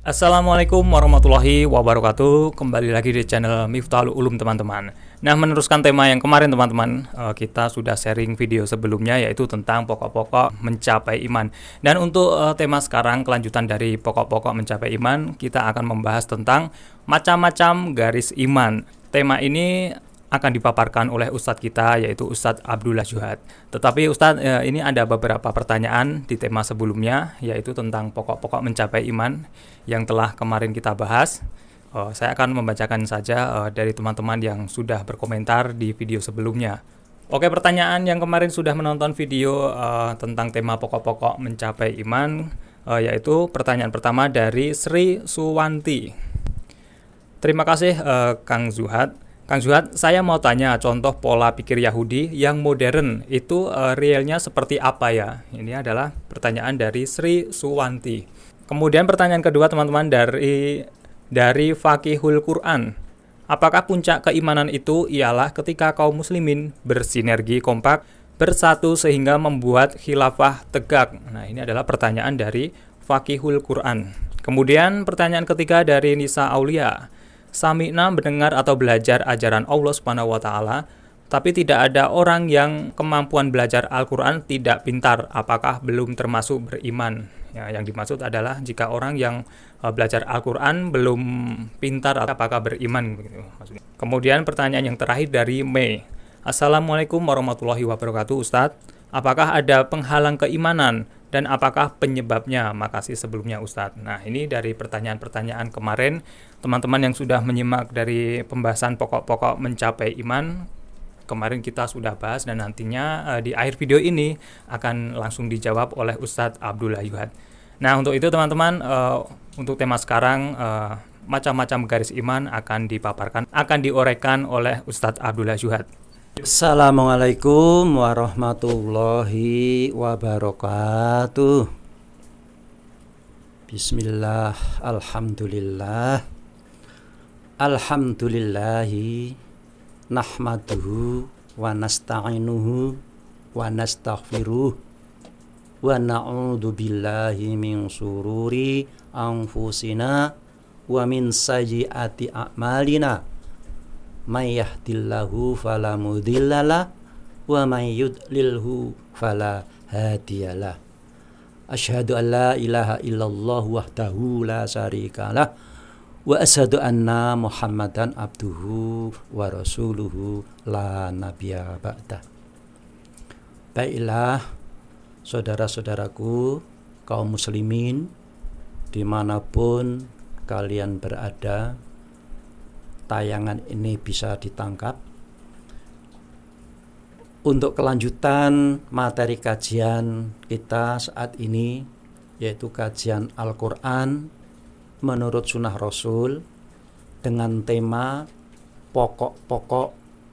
Assalamualaikum warahmatullahi wabarakatuh. Kembali lagi di channel Miftahul Ulum teman-teman. Nah, meneruskan tema yang kemarin teman-teman, kita sudah sharing video sebelumnya yaitu tentang pokok-pokok mencapai iman. Dan untuk tema sekarang, kelanjutan dari pokok-pokok mencapai iman, kita akan membahas tentang macam-macam garis iman. Tema ini akan dipaparkan oleh Ustadz kita, yaitu Ustadz Abdullah Juhat. Tetapi Ustadz, ini ada beberapa pertanyaan di tema sebelumnya, yaitu tentang pokok-pokok mencapai iman yang telah kemarin kita bahas. Saya akan membacakan saja dari teman-teman yang sudah berkomentar di video sebelumnya. Oke, pertanyaan yang kemarin sudah menonton video tentang tema pokok-pokok mencapai iman, yaitu pertanyaan pertama dari Sri Suwanti. Terima kasih Kang Zuhat. Kang Zuhat, saya mau tanya contoh pola pikir Yahudi yang modern itu realnya seperti apa ya? Ini adalah pertanyaan dari Sri Suwanti. Kemudian pertanyaan kedua teman-teman dari Fakihul Quran. Apakah puncak keimanan itu ialah ketika kaum muslimin bersinergi kompak bersatu sehingga membuat khilafah tegak? Nah, ini adalah pertanyaan dari Fakihul Quran. Kemudian pertanyaan ketiga dari Nisa Aulia. Sami'na mendengar atau belajar ajaran Allah Subhanahu wa taala, tapi tidak ada orang yang kemampuan belajar Al-Qur'an tidak pintar, apakah belum termasuk beriman? Ya, yang dimaksud adalah jika orang yang belajar Al-Qur'an belum pintar, apakah beriman begitu maksudnya. Kemudian pertanyaan yang terakhir dari Mei. Assalamualaikum warahmatullahi wabarakatuh, Ustadz. Apakah ada penghalang keimanan dan apakah penyebabnya? Makasih sebelumnya Ustadz. Nah, ini dari pertanyaan-pertanyaan kemarin teman-teman yang sudah menyimak dari pembahasan pokok-pokok mencapai iman. Kemarin kita sudah bahas dan nantinya di akhir video ini akan langsung dijawab oleh Ustadz Abdullah Juhat. Nah, untuk itu teman-teman, untuk tema sekarang macam-macam garis iman akan dipaparkan, akan diuraikan oleh Ustadz Abdullah Juhat. Assalamualaikum warahmatullahi wabarakatuh. Bismillah, alhamdulillah. Alhamdulillahi nahmaduhu wa nasta'inuhu wa nastaghfiruh wa na'udzu billahi min syururi anfusina wa min sayyiati a'malina. May yahdillahu fala mudhillalah wa may yudlilhu fala hadiyalah. Asyhadu an la ilaha illallah wahdahu la syarikalah wa asyhadu anna Muhammadan abduhu wa rasuluhu la nabiyya ba'dah. Baiklah saudara-saudaraku kaum muslimin dimanapun kalian berada, tayangan ini bisa ditangkap. Untuk kelanjutan materi kajian kita saat ini, yaitu kajian Al-Quran menurut sunnah Rasul dengan tema pokok-pokok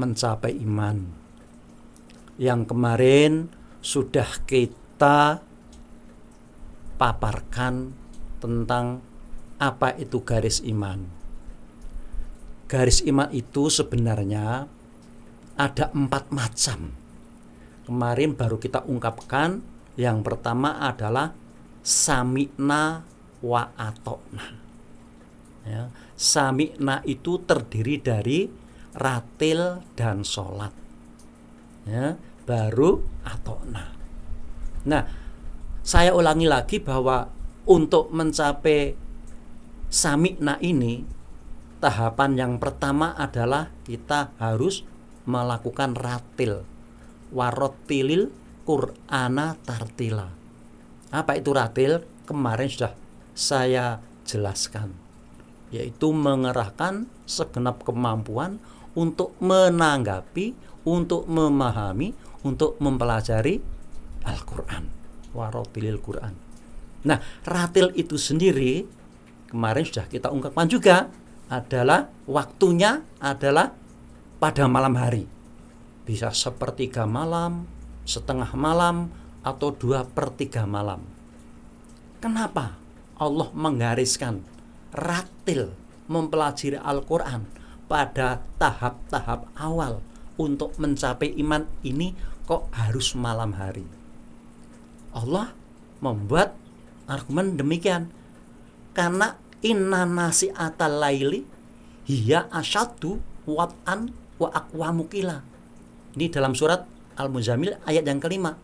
mencapai iman, yang kemarin sudah kita paparkan tentang apa itu garis iman. Garis iman itu sebenarnya ada 4 macam. Kemarin baru kita ungkapkan. Yang pertama adalah sami'na wa atokna. Ya, sami'na itu terdiri dari ratil dan sholat. Ya, baru atokna. Nah, saya ulangi lagi bahwa untuk mencapai sami'na ini, tahapan yang pertama adalah kita harus melakukan ratil. Warotilil Qur'ana tartila. Apa itu ratil? Kemarin sudah saya jelaskan, yaitu mengerahkan segenap kemampuan untuk menanggapi, untuk memahami, untuk mempelajari Al-Quran. Warotilil Qur'an. Nah, ratil itu sendiri kemarin sudah kita ungkapkan juga, adalah waktunya adalah pada malam hari. Bisa 1/3 malam, setengah malam, atau 2/3 malam. Kenapa Allah menggariskan ratil mempelajari Al-Quran pada tahap-tahap awal untuk mencapai iman ini kok harus malam hari? Allah membuat argumen demikian karena Inna nasi'atal laili hiya asyaddu wat'an wa aqwamu qila. Ini dalam surat Al-Muzammil ayat yang kelima.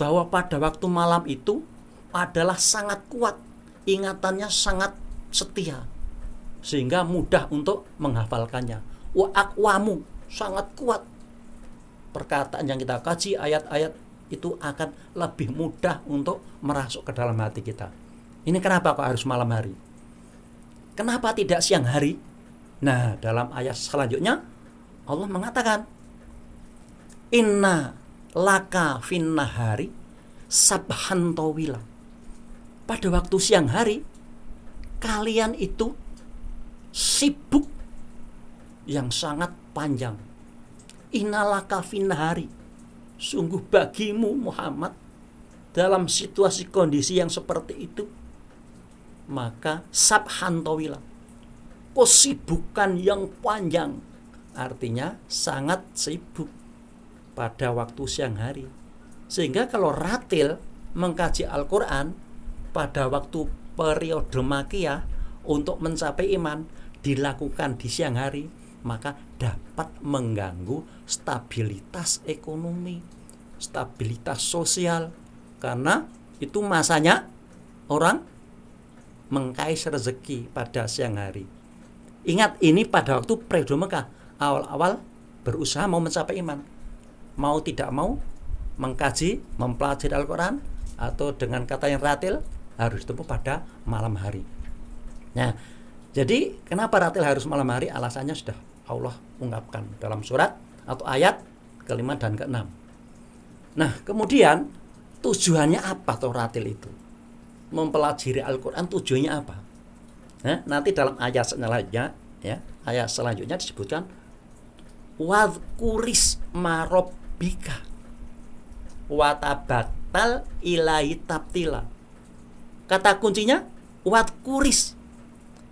Bahwa pada waktu malam itu adalah sangat kuat, ingatannya sangat setia, sehingga mudah untuk menghafalkannya. Wa aqwamu, sangat kuat. Perkataan yang kita kaji, ayat-ayat itu akan lebih mudah untuk merasuk ke dalam hati kita. Ini kenapa kok harus malam hari? Kenapa tidak siang hari? Nah, dalam ayat selanjutnya Allah mengatakan, Inna laka fin nahari sabhan tawila. Pada waktu siang hari kalian itu sibuk yang sangat panjang. Inna laka fin nahari, sungguh bagimu Muhammad dalam situasi kondisi yang seperti itu, maka sabhan tawila, kesibukan yang panjang, artinya sangat sibuk pada waktu siang hari. Sehingga kalau ratil mengkaji Al-Quran pada waktu periode makiyah untuk mencapai iman dilakukan di siang hari, maka dapat mengganggu stabilitas ekonomi, stabilitas sosial, karena itu masanya orang mengkais rezeki pada siang hari. Ingat, ini pada waktu periode Mekah, awal-awal berusaha mau mencapai iman, mau tidak mau mengkaji, mempelajari Al-Quran, atau dengan kata yang ratil harus ditempuh pada malam hari. Nah, jadi kenapa ratil harus malam hari? Alasannya sudah Allah ungkapkan dalam surat atau ayat ke-5 dan ke-6. Nah, kemudian tujuannya apa tuh ratil itu? Mempelajari Al-Quran tujuannya apa? Nah, nanti dalam ayat selanjutnya, ya, ayat selanjutnya disebutkan wadhkuris marobbika watabattal ilahi tabtila. Kata kuncinya wadhkuris,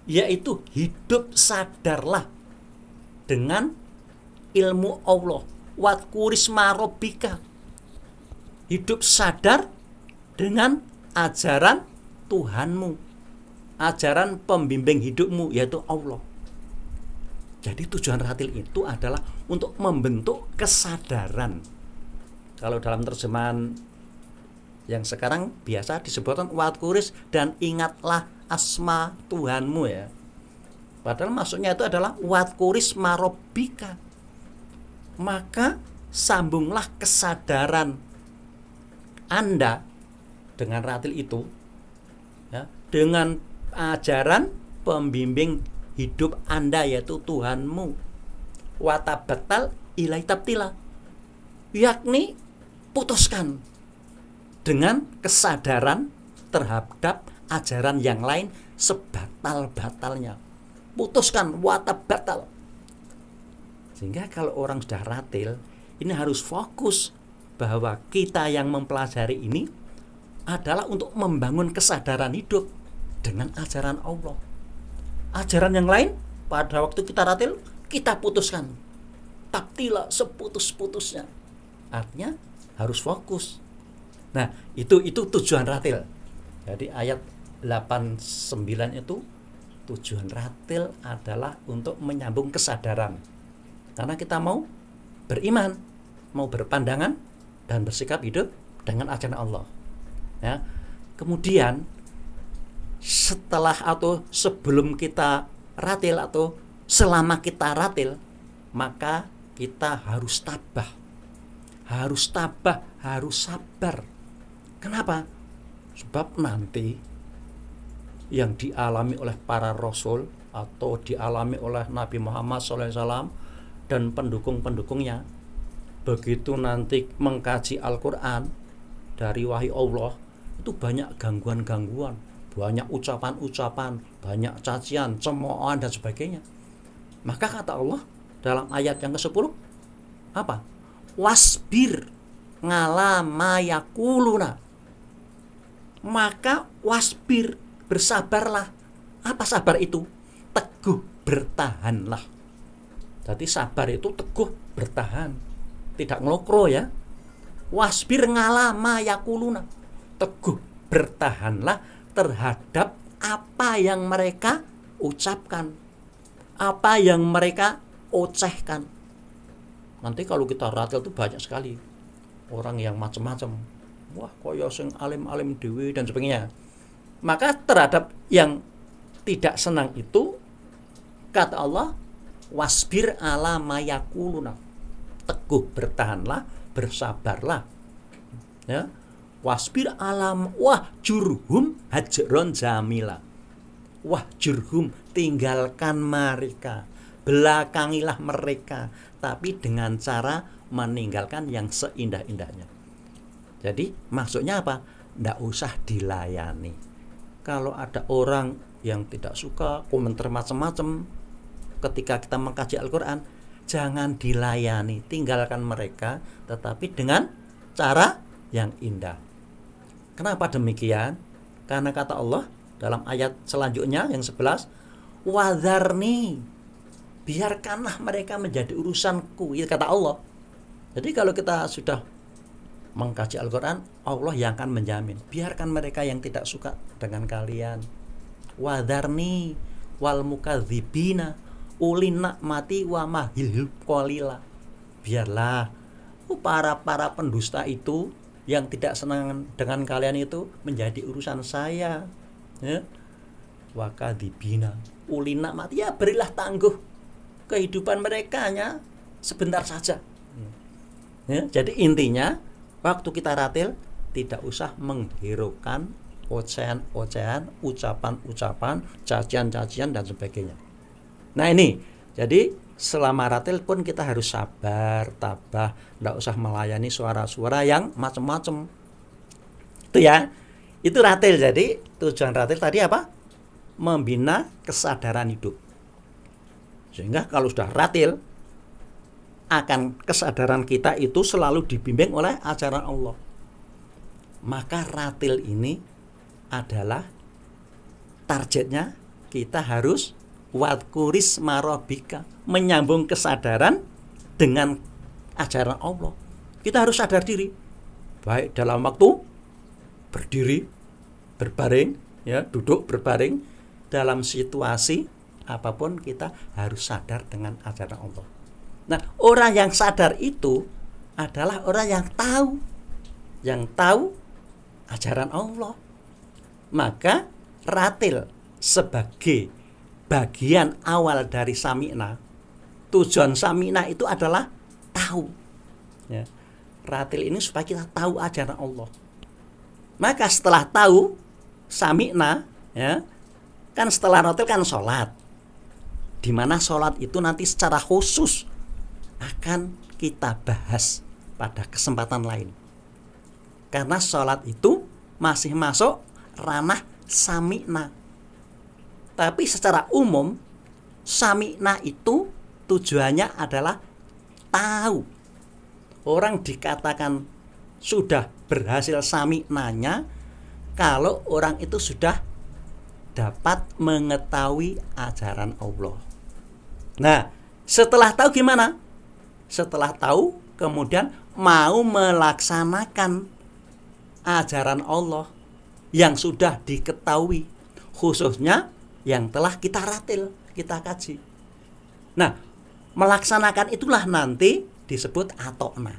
yaitu hidup sadarlah dengan ilmu Allah. Wadhkuris marobbika, hidup sadar dengan ajaran Tuhanmu, ajaran pembimbing hidupmu, yaitu Allah. Jadi tujuan ratil itu adalah untuk membentuk kesadaran. Kalau dalam terjemahan yang sekarang biasa disebutkan wadhkuris, dan ingatlah asma Tuhanmu, ya. Padahal maksudnya itu adalah wadhkuris marobbika. Maka sambunglah kesadaran Anda dengan ratil itu, ya, dengan ajaran pembimbing hidup Anda, yaitu Tuhanmu. Watabattal ilai tabtila, yakni putuskan dengan kesadaran terhadap ajaran yang lain sebatal-batalnya. Putuskan, watabattal. Sehingga kalau orang sudah ratil, ini harus fokus bahwa kita yang mempelajari ini adalah untuk membangun kesadaran hidup dengan ajaran Allah. Ajaran yang lain pada waktu kita ratil, kita putuskan, tabtila, seputus-putusnya. Artinya harus fokus. Nah, itu tujuan ratil. Jadi ayat 89 itu tujuan ratil adalah untuk menyambung kesadaran. Karena kita mau beriman, mau berpandangan dan bersikap hidup dengan ajaran Allah. Ya. Kemudian setelah atau sebelum kita ratil atau selama kita ratil, maka kita harus tabah. Harus tabah, harus sabar. Kenapa? Sebab nanti yang dialami oleh para rasul atau dialami oleh Nabi Muhammad SAW dan pendukung-pendukungnya, begitu nanti mengkaji Al-Quran dari wahyu Allah, itu banyak gangguan-gangguan, banyak ucapan-ucapan, banyak cacian, cemoohan dan sebagainya. Maka kata Allah dalam ayat yang ke-10 apa? Wasbir ngalama yakuluna. Maka wasbir, bersabarlah. Apa sabar itu? Teguh bertahanlah. Jadi sabar itu teguh bertahan, tidak ngelokro, ya. Wasbir ngalama yakuluna, teguh bertahanlah terhadap apa yang mereka ucapkan, apa yang mereka ocehkan. Nanti kalau kita ratil itu banyak sekali orang yang macam-macam. Wah, koyo sing alim-alim dewe dan sebagainya. Maka terhadap yang tidak senang itu, kata Allah, wasbir ala mayakuluna. Teguh bertahanlah, bersabarlah. Ya. Wasbir alam jurhum hajron jamila. Jurhum, tinggalkan mereka, belakangilah mereka, tapi dengan cara meninggalkan yang seindah-indahnya. Jadi maksudnya apa? Nggak usah dilayani. Kalau ada orang yang tidak suka komentar macam-macam ketika kita mengkaji Al-Quran, jangan dilayani, tinggalkan mereka, tetapi dengan cara yang indah. Kenapa demikian? Karena kata Allah dalam ayat selanjutnya yang 11, wadharni, biarkanlah mereka menjadi urusanku, itu kata Allah. Jadi kalau kita sudah mengkaji Al-Quran, Allah yang akan menjamin, biarkan mereka yang tidak suka dengan kalian. Wadharni wal mukadzibina ulin nikmati wa mahilhub qalila. Biarlah para pendusta itu yang tidak senang dengan kalian itu menjadi urusan saya. Ya. Wakadzibina ulin nikmati, ya berilah tangguh kehidupan mereka hanya sebentar saja. Ya, jadi intinya waktu kita ratil tidak usah menghiraukan ocehan-ocehan, ucapan-ucapan, cacian-cacian dan sebagainya. Nah ini, jadi selama ratil pun kita harus sabar, tabah, tidak usah melayani suara-suara yang macam-macam. Itu ya, itu ratil. Jadi tujuan ratil tadi apa? Membina kesadaran hidup. Sehingga kalau sudah ratil, akan kesadaran kita itu selalu dibimbing oleh ajaran Allah. Maka ratil ini adalah targetnya kita harus wadkuris marobika, menyambung kesadaran dengan ajaran Allah. Kita harus sadar diri, baik dalam waktu berdiri, berbaring, ya, duduk berbaring, dalam situasi apapun kita harus sadar dengan ajaran Allah. Nah, orang yang sadar itu adalah orang yang tahu ajaran Allah. Maka ratil sebagai bagian awal dari sami'na, tujuan sami'na itu adalah tahu. Ya. Ratil ini supaya kita tahu ajaran Allah. Maka setelah tahu sami'na, ya, kan setelah ratil kan sholat. Di mana sholat itu nanti secara khusus akan kita bahas pada kesempatan lain. Karena sholat itu masih masuk ranah sami'na. Tapi secara umum sami'na itu tujuannya adalah tahu. Orang dikatakan sudah berhasil sami'nanya kalau orang itu sudah dapat mengetahui ajaran Allah. Nah, setelah tahu gimana? Setelah tahu kemudian mau melaksanakan ajaran Allah yang sudah diketahui, khususnya yang telah kita ratil, kita kaji. Nah, melaksanakan itulah nanti disebut atokna.